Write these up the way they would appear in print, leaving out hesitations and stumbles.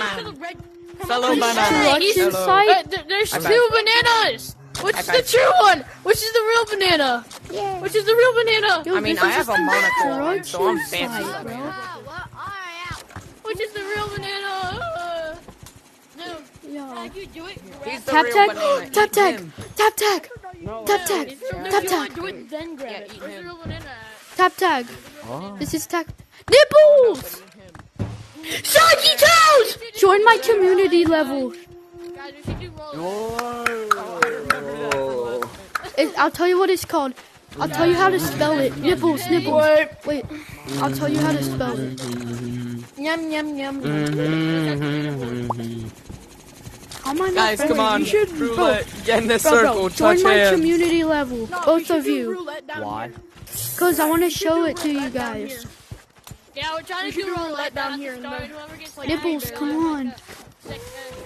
Fellow banana. Construction site. There's two bananas. Which is the true one? Which is the real banana? Yeah. Which is the real banana? Yo, I mean, this I is have a just monocle on, so I'm construction fancy. site, bro. Which is the real banana? No. Yo. You do it. He's the Tap real tag. banana. Tap Eat tag. him. Tap tag. No. Tap tag. If you Tap want tag. to do it, then grab it. eat Where's the him. real banana? Tap tag. Oh. This is tag. Nipples. Soggy toes! Join my community level. Guys, we should do roll. I'll tell you what it's called. I'll tell you how to spell it. Nipples. Nipples. Wait. I'll tell you how to spell it. Yum, yum, yum. How am I not Guys, friendly? come on. You should, Roulette, get in the bro, circle. join Touch my hands. community level. Both of you. Why? Because I want to show it to you guys. Yeah, we're trying to do roulette down here. Nipples, come on.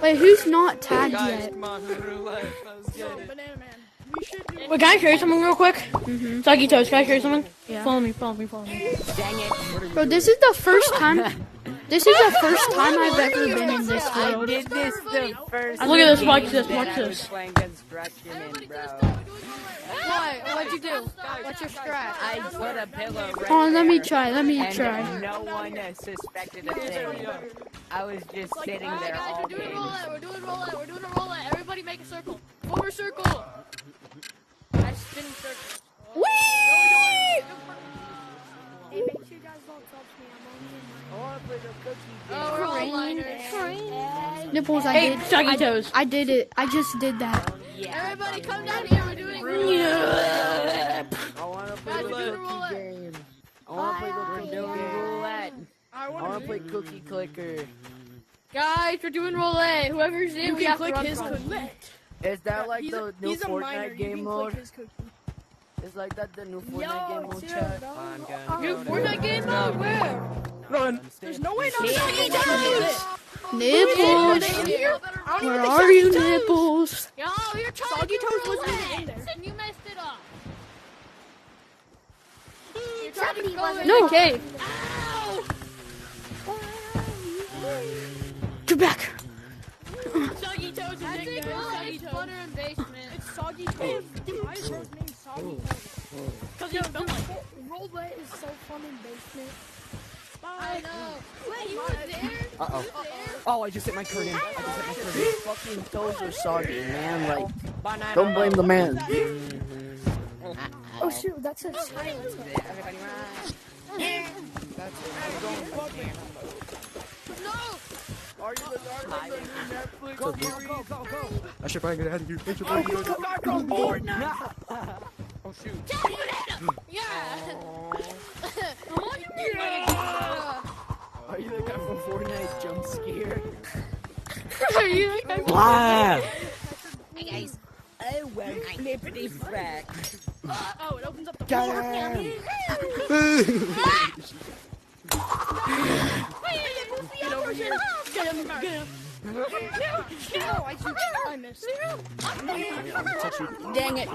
Wait, who's not tagged Guys, yet? come on. Roulette. Let's get it. Wait, can I show you something real quick? Mm-hmm. Soggy toes, can I show you something? Yeah. Follow me, follow me, follow me. Dang it. Bro, this is the first time. This is the first time I've ever been in this I world. did this the first Look at this, watch game this, that watch I was this. playing construction in, bro. What'd you do? What's your strat? I put a pillow right Hold on, let me there, try. Let me and try. no one suspected a thing. I was just sitting there Guys, all we're doing game. roulette, we're doing roulette, we're doing a roulette. Everybody make a circle. Form a circle. I spin in circles. Whee! Oh, we're all liners. Nipples, I Hey, did. Soggy toes. I did it. I just did that. Everybody come down here, we're doing I want to play Guys, the we're doing cookie roulette. game. I want to play the cookie game. I want to play cookie clicker. Guys, we're doing roulette. Whoever's in, we have to run from. Is that like the new Fortnite game mode? Is like that the new Fortnite game mode, chat? New Fortnite game mode? Where? Run. There's no way not Soggy to toes! Nipples, where are you, Nipples? Yo, you're trying Soggy to do toes wasn't roulette, in there. and you messed it up. You're trying to go in No. the cave. Ow! Get back. Soggy toes is I think Soggy it's toes. Funner in basement. It's Soggy Toes. Why is his name Soggy Toes? Cause you don't like it. Roulette is so fun in basement. I know. Wait, you were there? Uh-oh. Oh, I just hit my curtain. I just hit my curtain. Fucking toes are soggy, man. Like, don't blame the man. Oh shoot, that's a silence. Everybody run. No! Are you the darling Netflix? Go, go, go, go. I should probably get out of here. I should probably get out of here. Oh, shoot. Yeah! Are you the guy from Fortnite jump scare? Are you like Wow. Hey guys. I went flippity frack. Oh, it opens up the Damn. Get over here. Get him, get him. No, I missed. Dang it.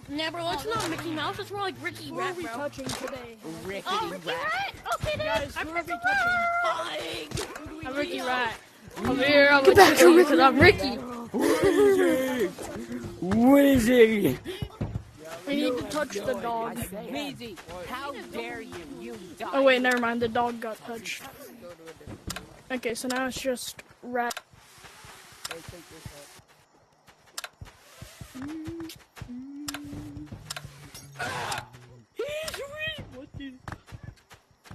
Never, let's not Mickey Mouse, it's more like Ricky Who are Rat, we bro. touching today? Rickety Oh, Ricky rat. Rat? Okay, then. Guys, I'm who are we Ricky touching? Rat. I'm Ricky Rat. I'm here, I'm with you because I'm Ricky. Wizzy. We need to touch the dog. Wizzy. How dare you, you dog. Oh wait, never mind. The dog got touched. Okay, so now it's just rat.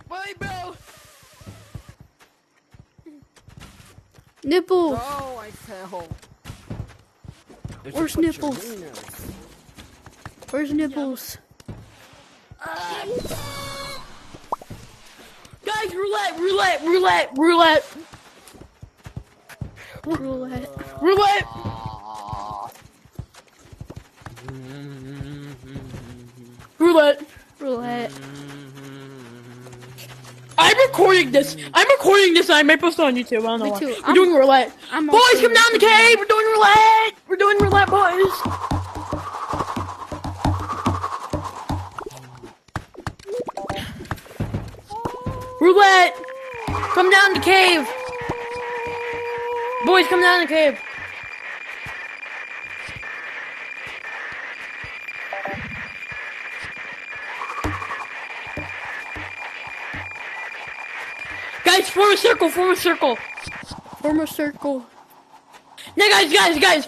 Bye, bro. Nipples. Oh, I fell. Where's Nipples? Where's Nipples? Guys, roulette, roulette, roulette, roulette. Roulette. Roulette. Roulette. Roulette. I'm recording this. I'm recording this and I may post it on YouTube. I don't know Me why. too. We're doing roulette. I'm Boys, also come down the cave. We're doing roulette. We're doing roulette, boys. Roulette! Come down the cave! Boys, come down the cave. Guys, form a circle, form a circle. Form a circle. Now guys,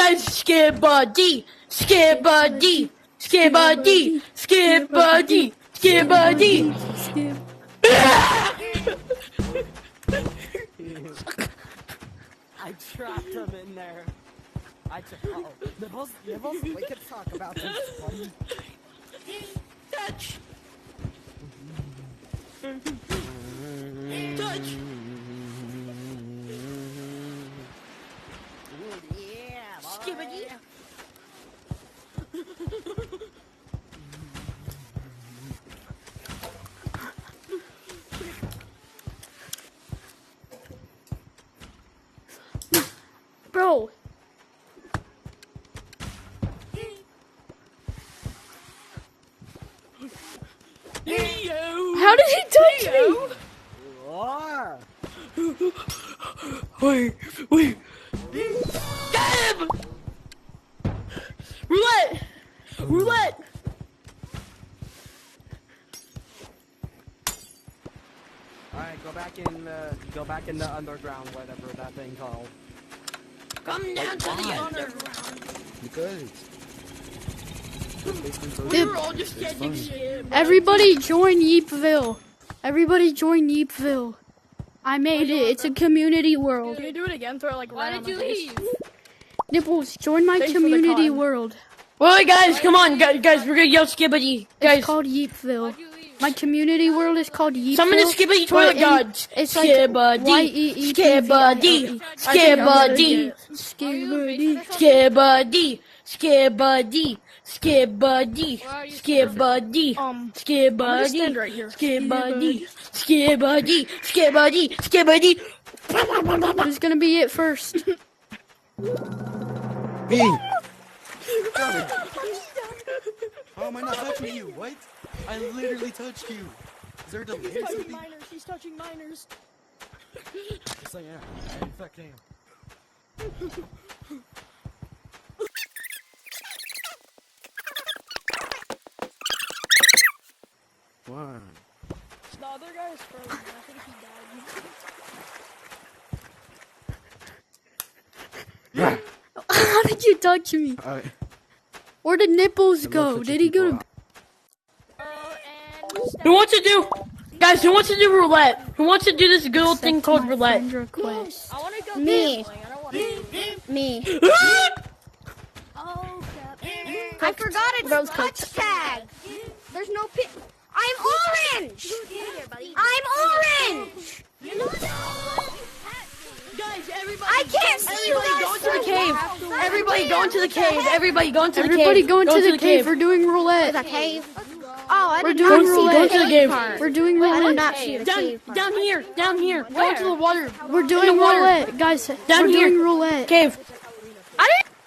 skibadee, skibadee, skibadee, skibadee, skibadee. Skip. I trapped him in there. Oh, Nibbles, we can talk about this, buddy. Touch. Touch. Yeah, Skibadee. Bro. How did he touch me? Roar. Wait. Get him! Roulette! Alright, go back in the underground, whatever that thing called. Come down to the underground. Because. We were all just getting shit. Everybody join Yeepville. Everybody join Yeepville. I made it. It's a community world. Can you do it again? Throw it like Why right did on you my face. leave? Nipples, join my Thanks for the community con. world. Wait, guys, come on, guys, we're gonna yell Skibadee. Guys, It's called Yeepville. Why'd you leave? My community world is called Yeepville. summon the Skibadee toilet but in- gods. It's like Skibadee, Y-E-E-P-V-I-L-E. Skibadee, Skibadee. Skibadee, Skibadee, Skibadee, Skibadee, Skibadee, stand right here. Skibadee, Skibadee, Skibadee, Skibadee. Who's gonna be it first? Me! How am I not touching you? What? I literally touched you. Is there a delay or something? She's touching minors. Yes, I am. I in fact am. One. The other guy is frozen. I think he died. How did you touch me? Where did Nipples go? Did he go to... Who wants to do, guys? Who wants to do roulette? Who wants to do this good old thing called roulette? Friend request. I want to go Me. gambling. I don't want to. Me. Oh, crap. I forgot it's Rose touch tag. There's no pit. I'm orange! I'm orange! Guys, everybody, I can't see you everybody guys go into the so cave. well. Everybody go into the cave. Everybody go into the cave. Everybody go into the cave. We're doing roulette. Cave. Oh, I We're did doing not see roulette. Go to the cave. We're doing I did roulette. not see the cave part. Down here. Go into the water. We're doing water. roulette, guys. Down We're here. doing roulette. Cave.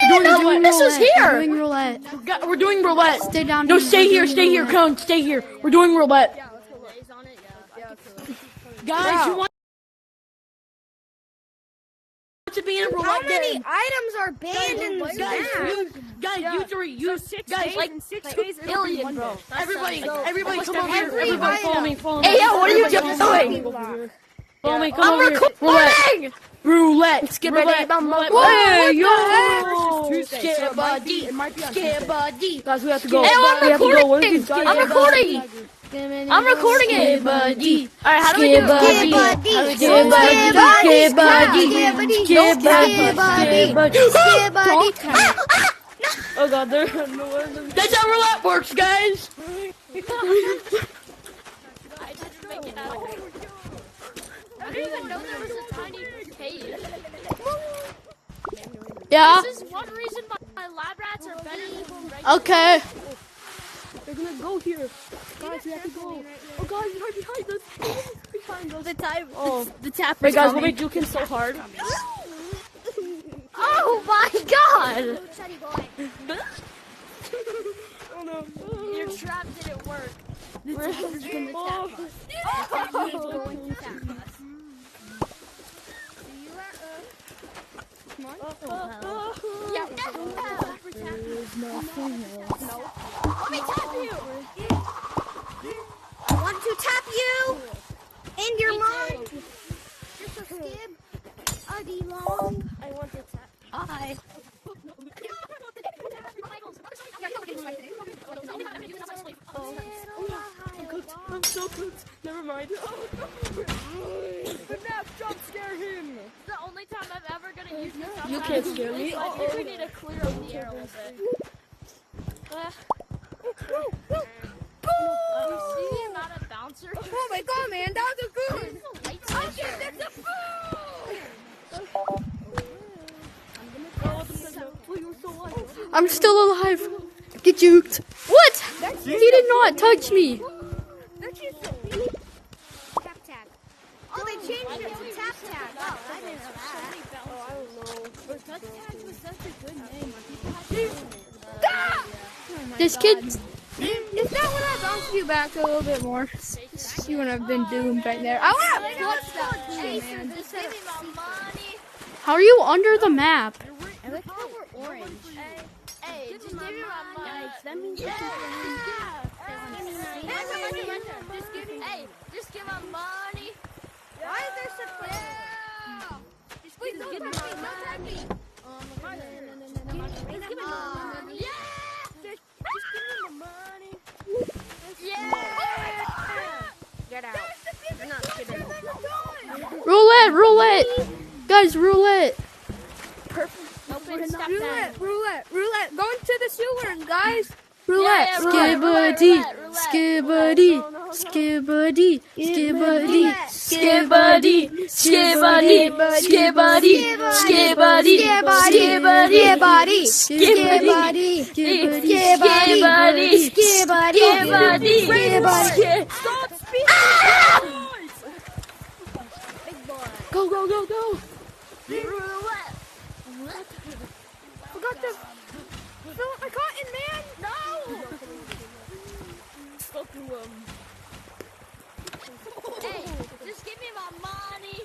We're doing roulette. This was here. We're doing roulette. We're doing roulette. Stay down No, here. stay We're here. doing Stay here. roulette. Cone, stay here. We're doing roulette. Days on it? Yeah. Guys, you want to be in a How roulette many game? items are banned in this map? You three, guys, like 6 2 days is billion, one bro. day. Everybody come over here. every Everybody follow me. Follow me. Hey, yo, what are you Everybody doing? Follow me. Come over here. Roulette. Skip roulette. Hey, yo. Skibadee. Skibadee. Guys, we have to go. Hey, I'm recording. I'm recording. I'm recording it. Skibadee. Alright, how do we do it? Oh god, there are no words. That's how roulette works, guys. I just make it out. I didn't even know there was a tiny cave. Yeah. This is one reason my lab rats are better than regular. Okay. They're gonna go here. Guys, we have to go. Oh god, he's right behind us. Behind us. The time. Oh, the tap. Wait, guys, we'll make Jukin so hard. Oh my god! Oh no. Your trap didn't work. This is going to tap us. This is going to tap us. Yeah, let me tap you. I want to tap you in your mind. You're so skib. Ugly long. I want to tap. I. I'm so cooked. Never mind. The nap jump scare him. The only time I'm ever gonna use this. You can't scare me. I think we need to clear up the air a little bit. You see the amount of bouncers? Oh my god, man, that was a good. I'm still alive. Get juked. What? He did not touch me. Tap tag. Oh, they changed it to tap tag. Oh, I didn't know that. This kid. Is that when I bounced you back a little bit more? See when I've been doomed right there. I want to watch that too, man. Just give me my money. How are you under the map? I like how we're orange. Hey, just give me my money. That means Yeah. Just give my money. Why is there such Wait, don't tag me, don't tag me. Get out. You're not kidding. Roulette, roulette. Guys, roulette. Roulette. Going to the sewer, guys. Roulette. Skibbity. Skibbity. Skibbity. Skibbity. Skibbity. Skibbity. Skibbity. Skibbity. Skibbity. Skibbity. Skibbity. Stop speaking. Go, go, go, go. Forgot to fill up my cotton, man. No. Hey, just give me my money.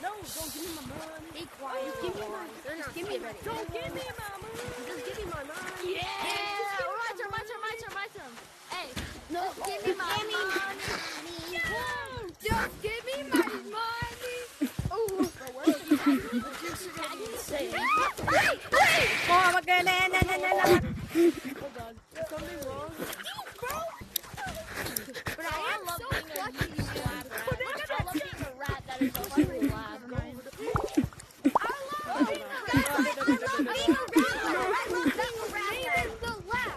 No, don't give me my money. Be quiet. Just give me my. Just give me my. Don't give me my money. Just give me my money. Yeah. My turn. Hey, No, give me my money. Just give me my money. Oh, my goodness. Something wrong. But I love being a lab rat. I love being a rat that is also a lab.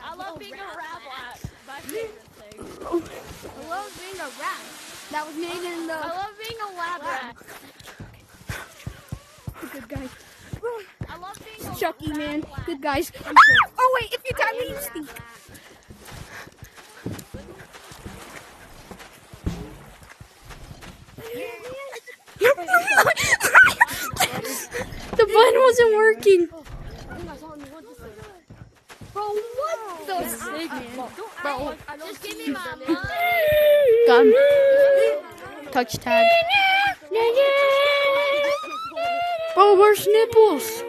I love being a rap rat. My favorite thing. I love being a rat. That was made in the. I love being a lab rat. Good guys. I love being a Chucky, lab man. rat. Good guys. Oh, wait. If you tell me, you speak. The button wasn't working. Bro, what the sick, man? Bro, Just give me my money. Gun. Touch tag. Bro, where's Nipples?